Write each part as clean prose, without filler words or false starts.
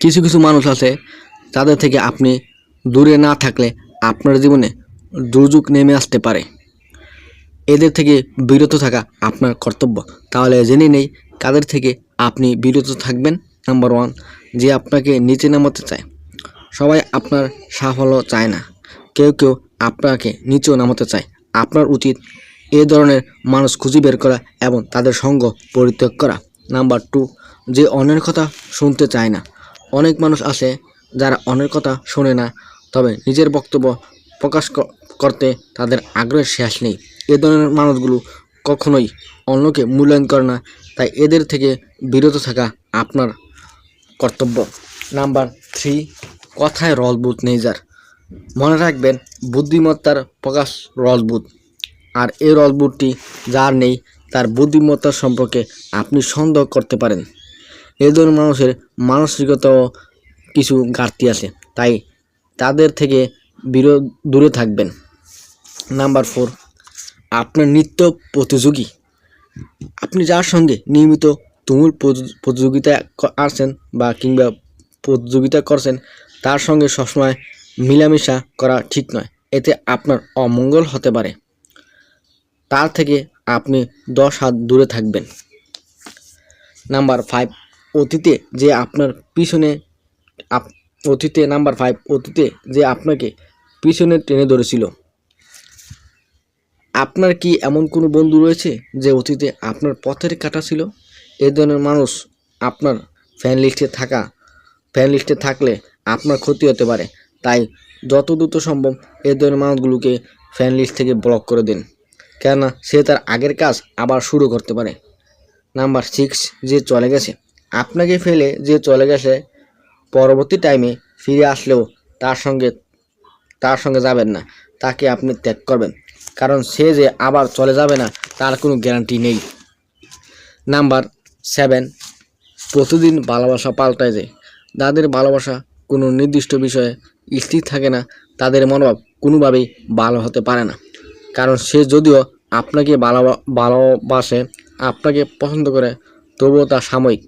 কিছু কিছু মানুষ আছে তাদের থেকে আপনি দূরে না থাকলে আপনার জীবনে দুর্যোগ নেমে আসতে পারে। এদের থেকে বিরত থাকা আপনার কর্তব্য। তাহলে জেনে নেই কাদের থেকে আপনি বিরত থাকবেন। নাম্বার 1, যে আপনাকে নিচে নামাতে চায়। সবাই আপনার সাফল্য চায় না, কেউ কেউ আপনাকে নিচেও নামাতে চায়। আপনার উচিত এ ধরনের মানুষ খুঁজে বের করা এবং তাদের সঙ্গ পরিত্যাগ করা। নাম্বার 2, যে অন্যের কথা শুনতে চায় না। অনেক মানুষ আছে যারা অন্যের কথা শোনে না, তবে নিজের বক্তব্য প্রকাশ করতে তাদের আগ্রহের শেষ নেই। এ ধরনের মানুষগুলো কখনোই অন্যকে মূল্যায়ন করে না, তাই এদের থেকে বিরত থাকা আপনার কর্তব্য। নাম্বার 3, কথায় রসবোধ নেই যার। মনে রাখবেন, বুদ্ধিমত্তার প্রকাশ রসবোধ, আর এই রসবোধটি যার নেই তার বুদ্ধিমত্তার সম্পর্কে আপনি সন্দেহ করতে পারেন। এই ধরনের মানুষের মানসিকতাও কিছু ঘাটতি আছে, তাই তাদের থেকে দূরে থাকবেন। নাম্বার 4, আপনার নিত্য প্রতিযোগী। আপনি যার সঙ্গে নিয়মিত তুমুল প্রতিযোগিতা আসছেন বা কিংবা প্রতিযোগিতা করছেন, তার সঙ্গে সবসময় মিলামিশা করা ঠিক নয়। এতে আপনার অমঙ্গল হতে পারে। তার থেকে আপনি 10 হাত দূরে থাকবেন। নাম্বার 5, অতীতে যে আপনাকে পিছনে টেনে ধরেছিল। আপনার কি এমন কোনো বন্ধু রয়েছে যে অতীতে আপনার পথের কাঁটা ছিল? এই ধরনের মানুষ আপনার ফ্রেন্ড লিস্টে থাকলে আপনার ক্ষতি হতে পারে। তাই যত দ্রুত সম্ভব এই ধরনের মানুষগুলোকে ফ্রেন্ড লিস্ট থেকে ব্লক করে দিন, কেননা সে তার আগের কাজ আবার শুরু করতে পারে। নাম্বার 6, যে চলে গেছে। আপনাকে ফেলে যে চলে গেছে, পরবর্তী টাইমে ফিরে আসলেও তার সঙ্গে যাবেন না, তাকে আপনি ত্যাগ করবেন, কারণ সে যে আবার চলে যাবে না তার কোনো গ্যারান্টি নেই। নাম্বার 7, প্রতিদিন ভালোবাসা পাল্টায় যায়। যাদের ভালোবাসা কোনো নির্দিষ্ট বিষয়ে স্থির থাকে না, তাদের মনোভাব কোনোভাবেই ভালো হতে পারে না, কারণ সে যদিও আপনাকে ভালোবাসে, আপনাকে পছন্দ করে, তবুও তা সাময়িক।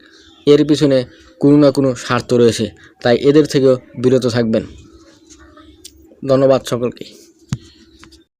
এর পিছনে কোনো না কোনো স্বার্থ রয়েছে, তাই এদের থেকেও বিরত থাকবেন। ধন্যবাদ সকলকে।